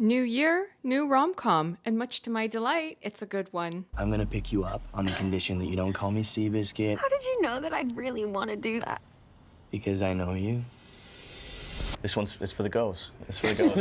New year, new rom-com, and much to my delight, it's a good one. I'm gonna pick you up on the condition that you don't call me Seabiscuit. How did you know that I'd really want to do that? Because I know you. This one's it's for the girls. It's for the girls.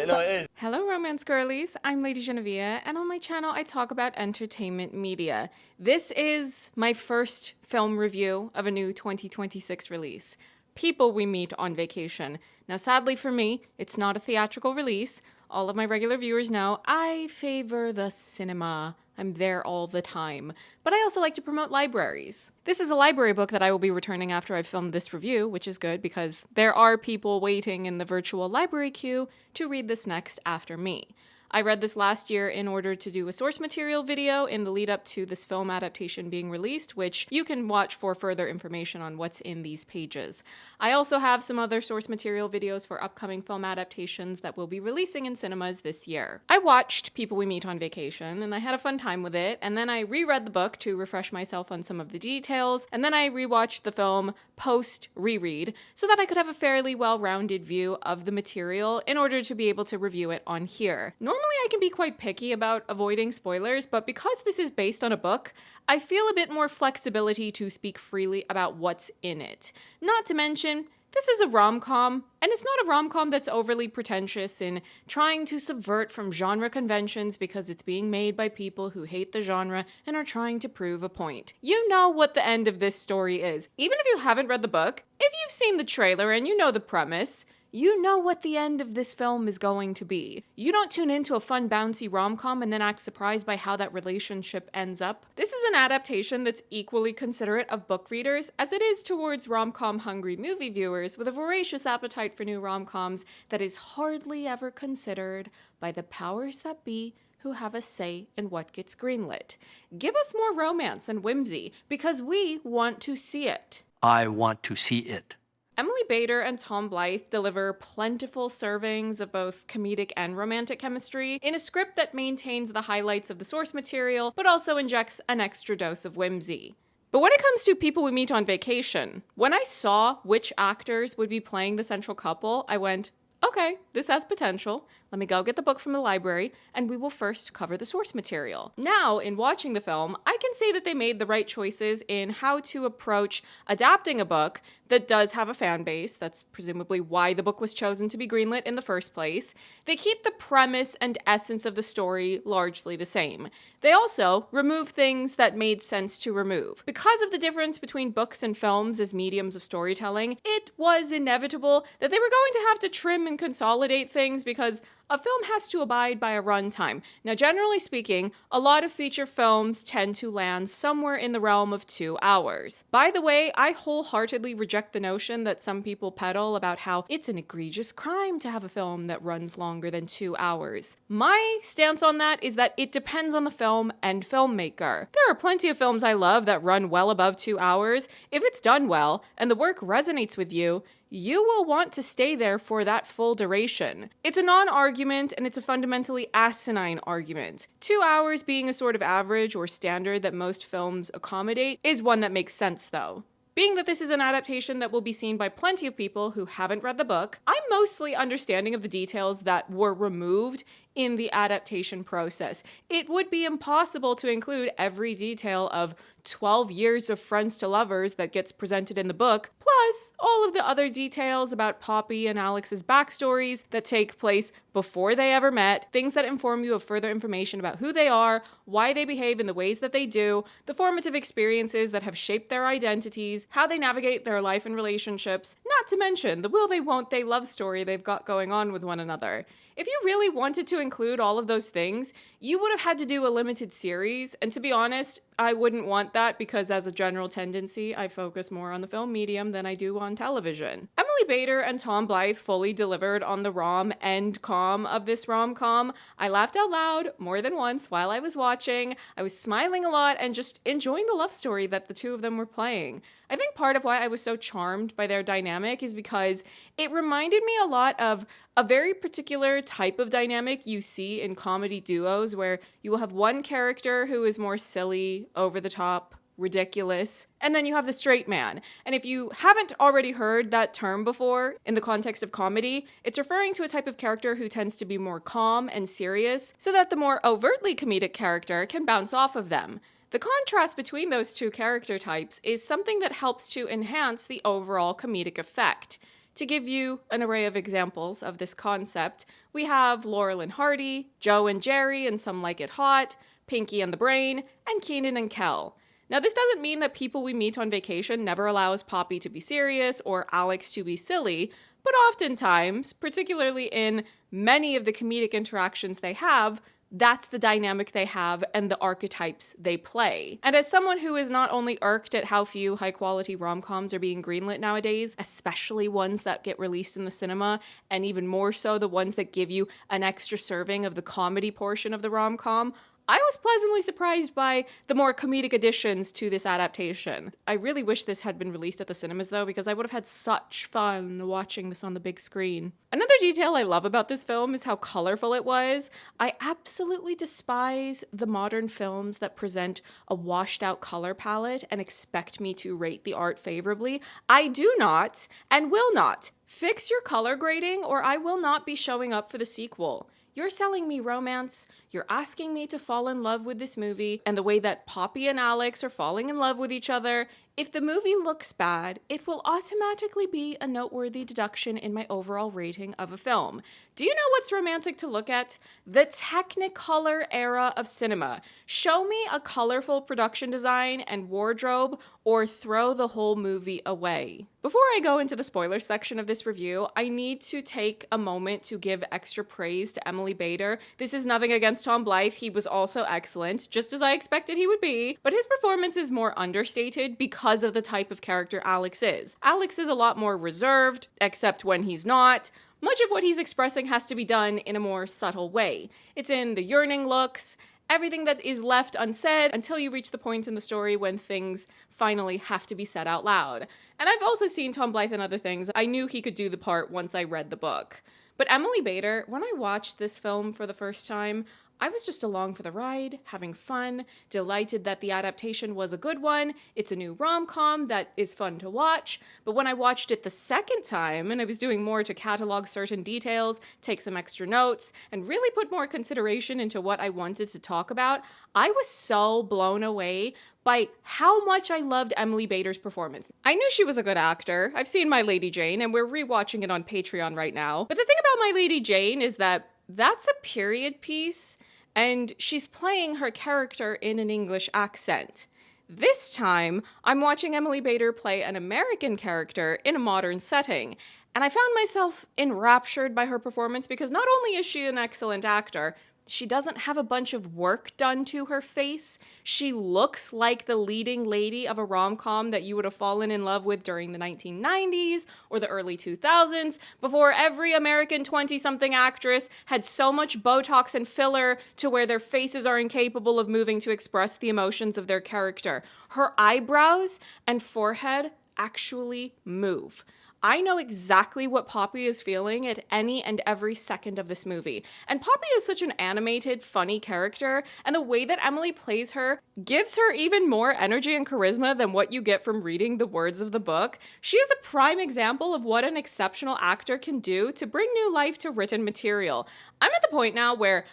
No, it is. Hello, romance girlies. I'm LadyJenevia, and on my channel, I talk about entertainment media. This is my first film review of a new 2026 release, People We Meet on Vacation. Now, sadly for me, it's not a theatrical release. All of my regular viewers know I favor the cinema. I'm there all the time. But I also like to promote libraries. This is a library book that I will be returning after I've filmed this review, which is good because there are people waiting in the virtual library queue to read this next after me. I read this last year in order to do a source material video in the lead up to this film adaptation being released, which you can watch for further information on what's in these pages. I also have some other source material videos for upcoming film adaptations that will be releasing in cinemas this year. I watched People We Meet on Vacation, and I had a fun time with it, and then I reread the book to refresh myself on some of the details, and then I rewatched the film post-reread so that I could have a fairly well-rounded view of the material in order to be able to review it on here. Normally I can be quite picky about avoiding spoilers, but because this is based on a book, I feel a bit more flexibility to speak freely about what's in it. Not to mention, this is a rom-com, and it's not a rom-com that's overly pretentious in trying to subvert from genre conventions because it's being made by people who hate the genre and are trying to prove a point. You know what the end of this story is. Even if you haven't read the book, if you've seen the trailer and you know the premise, you know what the end of this film is going to be. You don't tune into a fun, bouncy rom-com and then act surprised by how that relationship ends up. This is an adaptation that's equally considerate of book readers as it is towards rom-com hungry movie viewers with a voracious appetite for new rom-coms that is hardly ever considered by the powers that be who have a say in what gets greenlit. Give us more romance and whimsy because we want to see it. I want to see it. Emily Bader and Tom Blyth deliver plentiful servings of both comedic and romantic chemistry in a script that maintains the highlights of the source material, but also injects an extra dose of whimsy. But when it comes to People We Meet on Vacation, when I saw which actors would be playing the central couple, I went, okay, this has potential. Let me go get the book from the library, and we will first cover the source material. Now, in watching the film, I can say that they made the right choices in how to approach adapting a book that does have a fan base. That's presumably why the book was chosen to be greenlit in the first place. They keep the premise and essence of the story largely the same. They also remove things that made sense to remove. Because of the difference between books and films as mediums of storytelling, it was inevitable that they were going to have to trim and consolidate things because a film has to abide by a runtime. Now, generally speaking, a lot of feature films tend to land somewhere in the realm of 2 hours. By the way, I wholeheartedly reject the notion that some people peddle about how it's an egregious crime to have a film that runs longer than 2 hours. My stance on that is that it depends on the film and filmmaker. There are plenty of films I love that run well above 2 hours. If it's done well and the work resonates with you, you will want to stay there for that full duration. It's a non-argument, and it's a fundamentally asinine argument. 2 hours being a sort of average or standard that most films accommodate is one that makes sense, though. Being that this is an adaptation that will be seen by plenty of people who haven't read the book, I'm mostly understanding of the details that were removed in the adaptation process. It would be impossible to include every detail of 12 years of friends to lovers that gets presented in the book, plus all of the other details about Poppy and Alex's backstories that take place before they ever met, things that inform you of further information about who they are, why they behave in the ways that they do, the formative experiences that have shaped their identities, how they navigate their life and relationships, not to mention the will they won't they love story they've got going on with one another. If you really wanted to include all of those things, you would have had to do a limited series, and to be honest, I wouldn't want that because as a general tendency, I focus more on the film medium than I do on television. Emily Bader and Tom Blyth fully delivered on the rom and com of this rom-com. I laughed out loud more than once while I was watching. I was smiling a lot and just enjoying the love story that the two of them were playing. I think part of why I was so charmed by their dynamic is because it reminded me a lot of a very particular type of dynamic you see in comedy duos where you will have one character who is more silly, over the top, ridiculous. And then you have the straight man. And if you haven't already heard that term before in the context of comedy, it's referring to a type of character who tends to be more calm and serious, so that the more overtly comedic character can bounce off of them. The contrast between those two character types is something that helps to enhance the overall comedic effect. To give you an array of examples of this concept, we have Laurel and Hardy, Joe and Jerry and Some Like It Hot, Pinky and the Brain, and Keenan and Kel. Now, this doesn't mean that people we meet on vacation never allows Poppy to be serious or Alex to be silly, but oftentimes, particularly in many of the comedic interactions they have, that's the dynamic they have and the archetypes they play. And as someone who is not only irked at how few high-quality rom-coms are being greenlit nowadays, especially ones that get released in the cinema, and even more so the ones that give you an extra serving of the comedy portion of the rom-com, I was pleasantly surprised by the more comedic additions to this adaptation. I really wish this had been released at the cinemas though, because I would have had such fun watching this on the big screen. Another detail I love about this film is how colorful it was. I absolutely despise the modern films that present a washed out color palette and expect me to rate the art favorably. I do not and will not. Fix your color grading or I will not be showing up for the sequel. You're selling me romance, you're asking me to fall in love with this movie, and the way that Poppy and Alex are falling in love with each other. If the movie looks bad, it will automatically be a noteworthy deduction in my overall rating of a film. Do you know what's romantic to look at? The Technicolor era of cinema. Show me a colorful production design and wardrobe, or throw the whole movie away. Before I go into the spoiler section of this review, I need to take a moment to give extra praise to Emily Bader. This is nothing against Tom Blyth, he was also excellent, just as I expected he would be, but his performance is more understated because of the type of character Alex is. Alex is a lot more reserved, except when he's not. Much of what he's expressing has to be done in a more subtle way. It's in the yearning looks, everything that is left unsaid until you reach the point in the story when things finally have to be said out loud. And I've also seen Tom Blyth in other things. I knew he could do the part once I read the book. But Emily Bader, when I watched this film for the first time, I was just along for the ride, having fun, delighted that the adaptation was a good one. It's a new rom-com that is fun to watch. But when I watched it the second time, and I was doing more to catalog certain details, take some extra notes, and really put more consideration into what I wanted to talk about, I was so blown away by how much I loved Emily Bader's performance. I knew she was a good actor. I've seen My Lady Jane, and we're rewatching it on Patreon right now. But the thing about My Lady Jane is that that's a period piece, and she's playing her character in an English accent. This time, I'm watching Emily Bader play an American character in a modern setting, and I found myself enraptured by her performance because not only is she an excellent actor, she doesn't have a bunch of work done to her face. She looks like the leading lady of a rom-com that you would have fallen in love with during the 1990s or the early 2000s, before every American 20-something actress had so much Botox and filler to where their faces are incapable of moving to express the emotions of their character. Her eyebrows and forehead actually move. I know exactly what Poppy is feeling at any and every second of this movie. And Poppy is such an animated, funny character, and the way that Emily plays her gives her even more energy and charisma than what you get from reading the words of the book. She is a prime example of what an exceptional actor can do to bring new life to written material. I'm at the point now where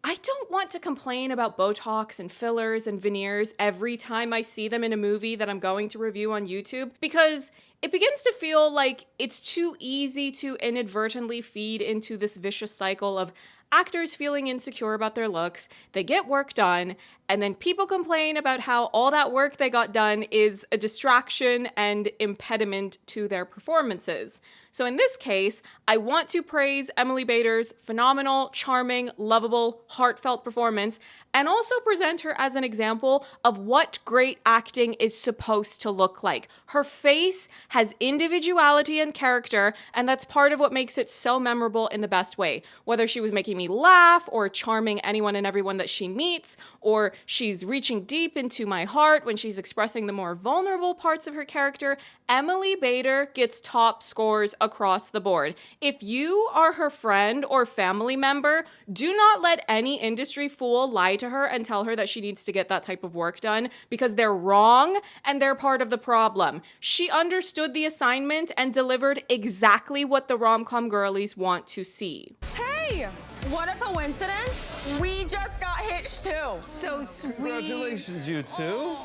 I don't want to complain about Botox and fillers and veneers every time I see them in a movie that I'm going to review on YouTube, because it begins to feel like it's too easy to inadvertently feed into this vicious cycle of actors feeling insecure about their looks, they get work done, and then people complain about how all that work they got done is a distraction and impediment to their performances. So in this case, I want to praise Emily Bader's phenomenal, charming, lovable, heartfelt performance, and also present her as an example of what great acting is supposed to look like. Her face has individuality and character, and that's part of what makes it so memorable in the best way. Whether she was making me laugh, or charming anyone and everyone that she meets, or she's reaching deep into my heart when she's expressing the more vulnerable parts of her character, Emily Bader gets top scores across the board. If you are her friend or family member, do not let any industry fool lie to her and tell her that she needs to get that type of work done, because they're wrong and they're part of the problem. She understood the assignment and delivered exactly what the rom-com girlies want to see. Hey, what a coincidence. We just got hitched too. So sweet. Congratulations, you two.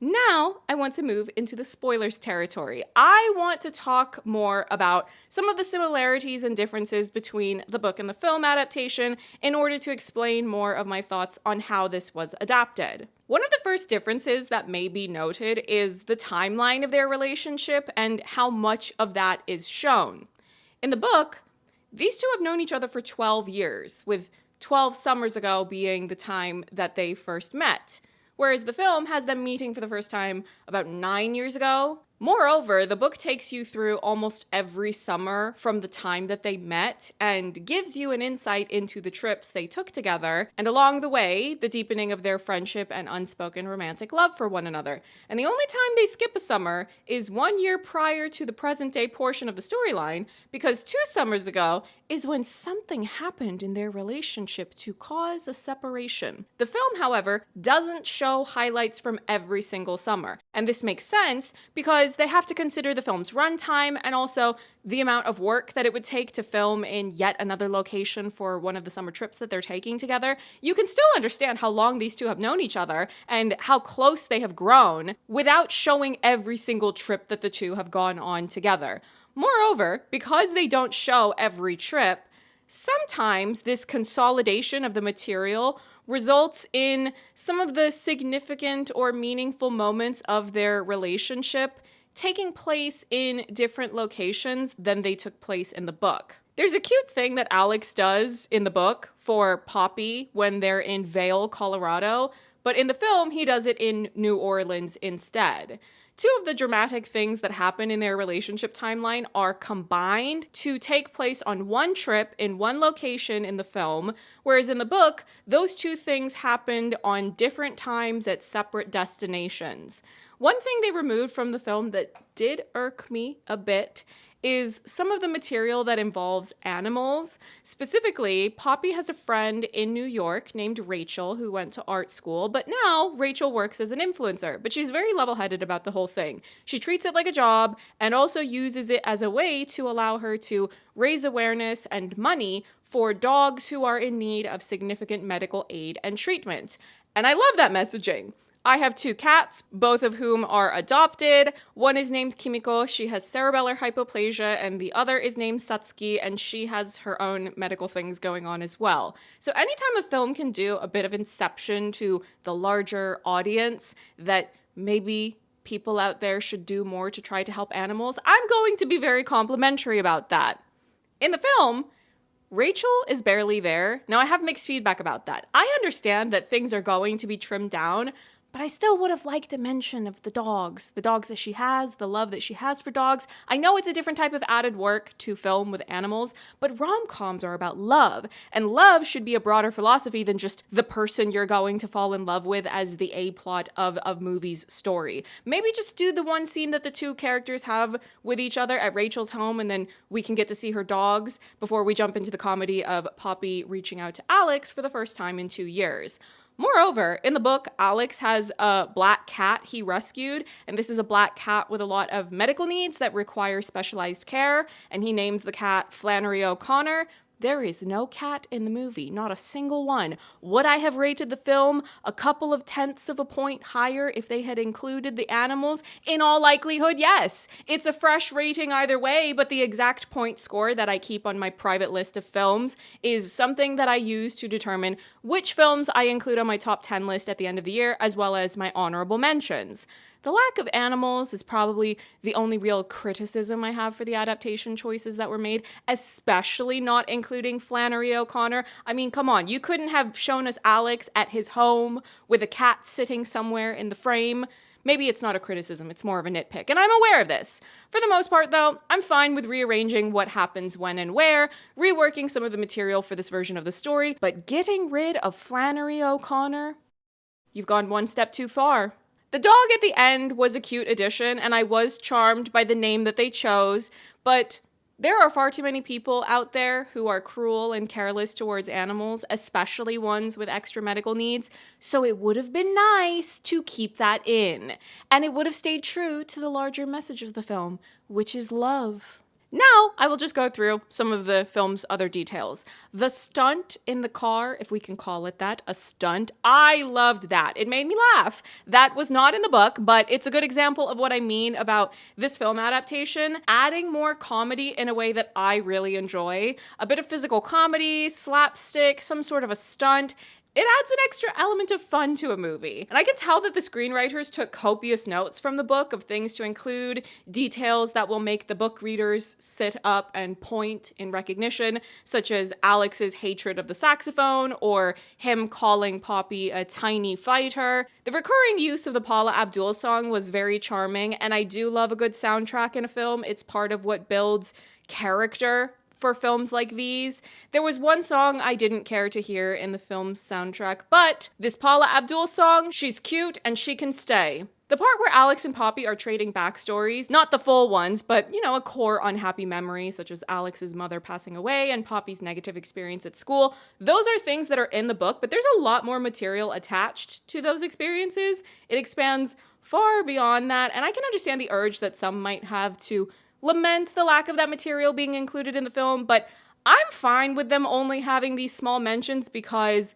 Now, I want to move into the spoilers territory. I want to talk more about some of the similarities and differences between the book and the film adaptation in order to explain more of my thoughts on how this was adapted. One of the first differences that may be noted is the timeline of their relationship and how much of that is shown. In the book, these two have known each other for 12 years, with 12 summers ago being the time that they first met. Whereas the film has them meeting for the first time about 9 years ago. Moreover, the book takes you through almost every summer from the time that they met and gives you an insight into the trips they took together, and along the way, the deepening of their friendship and unspoken romantic love for one another. And the only time they skip a summer is 1 year prior to the present day portion of the storyline, because 2 summers ago is when something happened in their relationship to cause a separation. The film, however, doesn't show highlights from every single summer. And this makes sense because they have to consider the film's runtime and also the amount of work that it would take to film in yet another location for one of the summer trips that they're taking together. You can still understand how long these two have known each other and how close they have grown without showing every single trip that the two have gone on together. Moreover, because they don't show every trip, sometimes this consolidation of the material results in some of the significant or meaningful moments of their relationship taking place in different locations than they took place in the book. There's a cute thing that Alex does in the book for Poppy when they're in Vail, Colorado, but in the film, he does it in New Orleans instead. 2 of the dramatic things that happen in their relationship timeline are combined to take place on one trip in one location in the film, whereas in the book, those 2 things happened on different times at separate destinations. One thing they removed from the film that did irk me a bit is some of the material that involves animals. Specifically, Poppy has a friend in New York named Rachel who went to art school, but now Rachel works as an influencer, but she's very level-headed about the whole thing. She treats it like a job and also uses it as a way to allow her to raise awareness and money for dogs who are in need of significant medical aid and treatment. And I love that messaging. I have 2 cats, both of whom are adopted. One is named Kimiko, she has cerebellar hypoplasia, and the other is named Satsuki, and she has her own medical things going on as well. So anytime a film can do a bit of inception to the larger audience that maybe people out there should do more to try to help animals, I'm going to be very complimentary about that. In the film, Rachel is barely there. Now, I have mixed feedback about that. I understand that things are going to be trimmed down, but I still would have liked a mention of the dogs that she has, the love that she has for dogs. I know it's a different type of added work to film with animals, but rom-coms are about love, and love should be a broader philosophy than just the person you're going to fall in love with as the A-plot of a movie's story. Maybe just do the one scene that the 2 characters have with each other at Rachel's home, and then we can get to see her dogs before we jump into the comedy of Poppy reaching out to Alex for the first time in 2 years. Moreover, in the book, Alex has a black cat he rescued, and this is a black cat with a lot of medical needs that require specialized care, and he names the cat Flannery O'Connor. There is no cat in the movie, not a single one. Would I have rated the film a couple of tenths of a point higher if they had included the animals? In all likelihood, yes. It's a fresh rating either way, but the exact point score that I keep on my private list of films is something that I use to determine which films I include on my top 10 list at the end of the year, as well as my honorable mentions. The lack of animals is probably the only real criticism I have for the adaptation choices that were made, especially not including Flannery O'Connor. I mean, come on, you couldn't have shown us Alex at his home with a cat sitting somewhere in the frame. Maybe it's not a criticism, it's more of a nitpick, and I'm aware of this. For the most part, though, I'm fine with rearranging what happens when and where, reworking some of the material for this version of the story, but getting rid of Flannery O'Connor? You've gone one step too far. The dog at the end was a cute addition, and I was charmed by the name that they chose, but There are far too many people out there who are cruel and careless towards animals, especially ones with extra medical needs, so it would have been nice to keep that in. And it would have stayed true to the larger message of the film, which is love. Now, I will just go through some of the film's other details. The stunt in the car, if we can call it that, a stunt, I loved that. It made me laugh. That was not in the book, but it's a good example of what I mean about this film adaptation, adding more comedy in a way that I really enjoy. A bit of physical comedy, slapstick, some sort of a stunt. It adds an extra element of fun to a movie. And I can tell that the screenwriters took copious notes from the book of things to include, details that will make the book readers sit up and point in recognition, such as Alex's hatred of the saxophone or him calling Poppy a tiny fighter. The recurring use of the Paula Abdul song was very charming, and I do love a good soundtrack in a film. It's part of what builds character for films like these. There was one song I didn't care to hear in the film's soundtrack, but this Paula Abdul song, she's cute and she can stay. The part where Alex and Poppy are trading backstories, not the full ones, but, you know, a core unhappy memory, such as Alex's mother passing away and Poppy's negative experience at school, those are things that are in the book, but there's a lot more material attached to those experiences. It expands far beyond that, and I can understand the urge that some might have to lament the lack of that material being included in the film, but I'm fine with them only having these small mentions because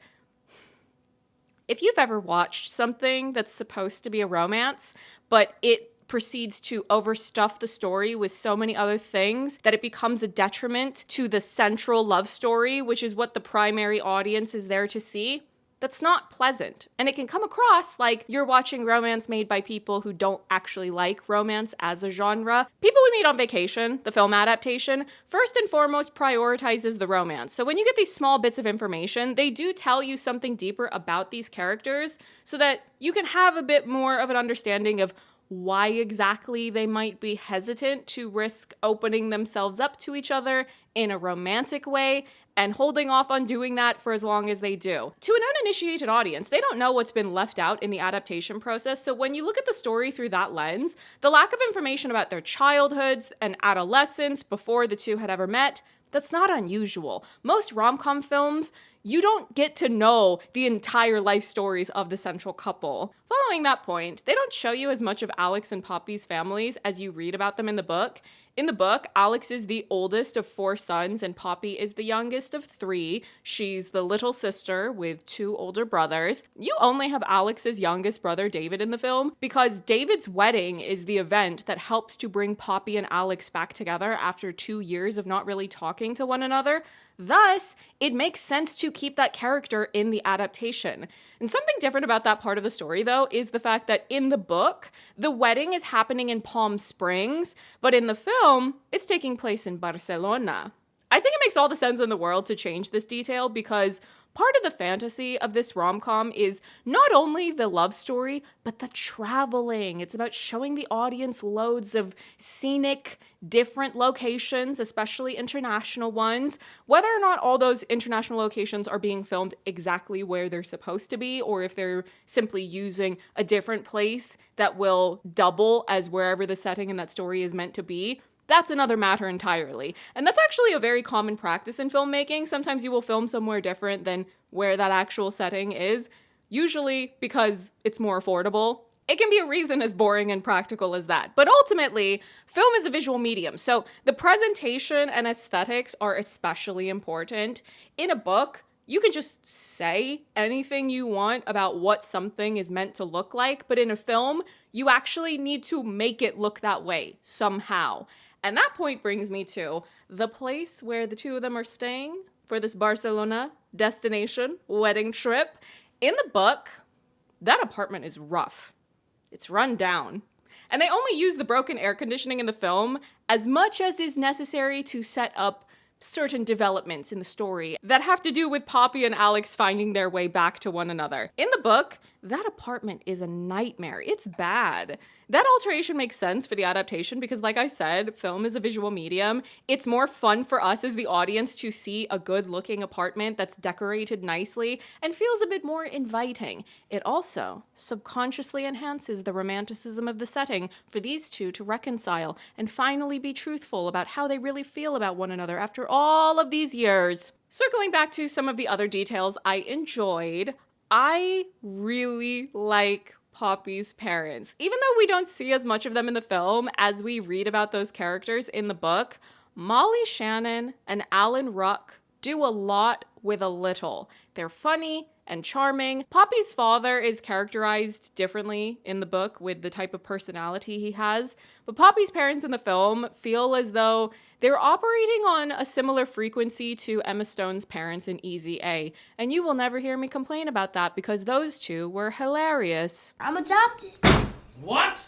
if you've ever watched something that's supposed to be a romance, but it proceeds to overstuff the story with so many other things that it becomes a detriment to the central love story, which is what the primary audience is there to see, that's not pleasant. And it can come across like you're watching romance made by people who don't actually like romance as a genre. People We Meet on Vacation, the film adaptation, first and foremost prioritizes the romance. So when you get these small bits of information, they do tell you something deeper about these characters so that you can have a bit more of an understanding of why exactly they might be hesitant to risk opening themselves up to each other in a romantic way and holding off on doing that for as long as they do. To an uninitiated audience, they don't know what's been left out in the adaptation process, so when you look at the story through that lens, the lack of information about their childhoods and adolescence before the two had ever met, that's not unusual. Most rom-com films, you don't get to know the entire life stories of the central couple. Following that point, they don't show you as much of Alex and Poppy's families as you read about them in the book. In the book, Alex is the oldest of 4 sons and Poppy is the youngest of 3. She's the little sister with 2 older brothers. You only have Alex's youngest brother, David, in the film because David's wedding is the event that helps to bring Poppy and Alex back together after 2 years of not really talking to one another. Thus, it makes sense to keep that character in the adaptation. And something different about that part of the story, though, is the fact that in the book, the wedding is happening in Palm Springs, but in the film, it's taking place in Barcelona. I think it makes all the sense in the world to change this detail because part of the fantasy of this rom-com is not only the love story, but the traveling. It's about showing the audience loads of scenic, different locations, especially international ones. Whether or not all those international locations are being filmed exactly where they're supposed to be, or if they're simply using a different place that will double as wherever the setting in that story is meant to be, that's another matter entirely. And that's actually a very common practice in filmmaking. Sometimes you will film somewhere different than where that actual setting is, usually because it's more affordable. It can be a reason as boring and practical as that. But ultimately, film is a visual medium, so the presentation and aesthetics are especially important. In a book, you can just say anything you want about what something is meant to look like, but in a film, you actually need to make it look that way somehow. And that point brings me to the place where the two of them are staying for this Barcelona destination wedding trip. In the book, that apartment is rough. It's run down. And they only use the broken air conditioning in the film as much as is necessary to set up certain developments in the story that have to do with Poppy and Alex finding their way back to one another. In the book, that apartment is a nightmare. It's bad. That alteration makes sense for the adaptation because, like I said, film is a visual medium. It's more fun for us as the audience to see a good-looking apartment that's decorated nicely and feels a bit more inviting. It also subconsciously enhances the romanticism of the setting for these two to reconcile and finally be truthful about how they really feel about one another after all of these years. Circling back to some of the other details I enjoyed, I really like Poppy's parents. Even though we don't see as much of them in the film as we read about those characters in the book, Molly Shannon and Alan Ruck do a lot with a little. They're funny and charming. Poppy's father is characterized differently in the book with the type of personality he has, but Poppy's parents in the film feel as though they're operating on a similar frequency to Emma Stone's parents in Easy A, and you will never hear me complain about that because those two were hilarious. I'm adopted. What?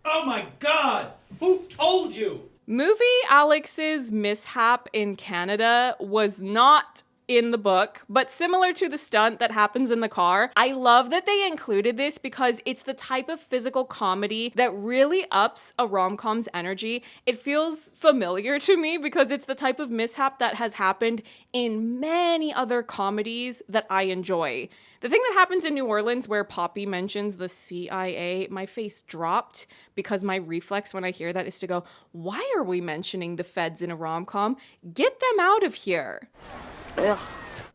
Oh my God! Who told you? Movie Alex's mishap in Canada was not in the book, but similar to the stunt that happens in the car. I love that they included this because it's the type of physical comedy that really ups a rom-com's energy. It feels familiar to me because it's the type of mishap that has happened in many other comedies that I enjoy. The thing that happens in New Orleans where Poppy mentions the CIA, my face dropped because my reflex when I hear that is to go, why are we mentioning the feds in a rom-com? Get them out of here. Ugh.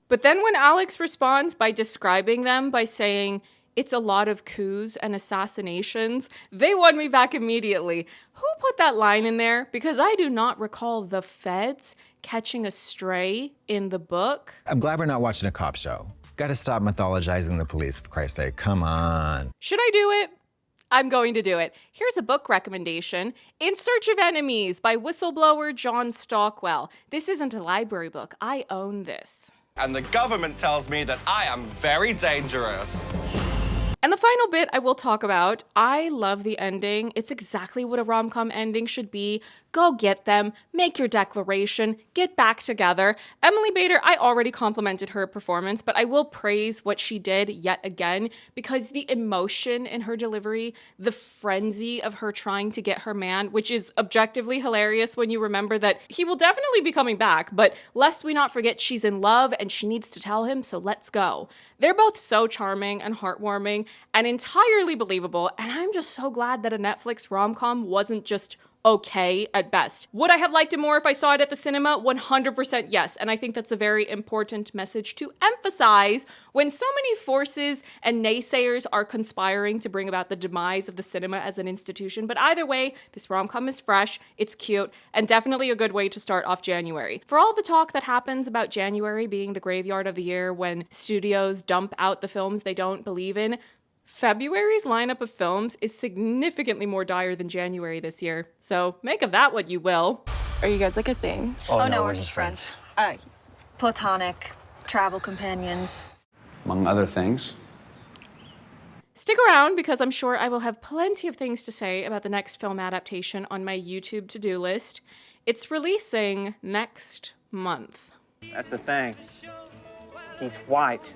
But then when Alex responds by describing them by saying, it's a lot of coups and assassinations, they won me back immediately. Who put that line in there? Because I do not recall the feds catching a stray in the book. I'm glad we're not watching a cop show. Gotta stop mythologizing the police, for Christ's sake. Come on. Should I do it? I'm going to do it. Here's a book recommendation. In Search of Enemies by whistleblower John Stockwell. This isn't a library book. I own this. And the government tells me that I am very dangerous. And the final bit I will talk about, I love the ending. It's exactly what a rom-com ending should be. Go get them, make your declaration, get back together. Emily Bader, I already complimented her performance, but I will praise what she did yet again because the emotion in her delivery, the frenzy of her trying to get her man, which is objectively hilarious when you remember that he will definitely be coming back, but lest we not forget she's in love and she needs to tell him, so let's go. They're both so charming and heartwarming and entirely believable, and I'm just so glad that a Netflix rom-com wasn't just okay at best. Would I have liked it more if I saw it at the cinema? 100% yes, and I think that's a very important message to emphasize when so many forces and naysayers are conspiring to bring about the demise of the cinema as an institution. But either way, this rom-com is fresh, it's cute, and definitely a good way to start off January. For all the talk that happens about January being the graveyard of the year when studios dump out the films they don't believe in, February's lineup of films is significantly more dire than January this year, so make of that what you will. Are you guys like a thing? Oh, no, we're just friends. Platonic, travel companions. Among other things. Stick around because I'm sure I will have plenty of things to say about the next film adaptation on my YouTube to-do list. It's releasing next month. That's the thing. He's white.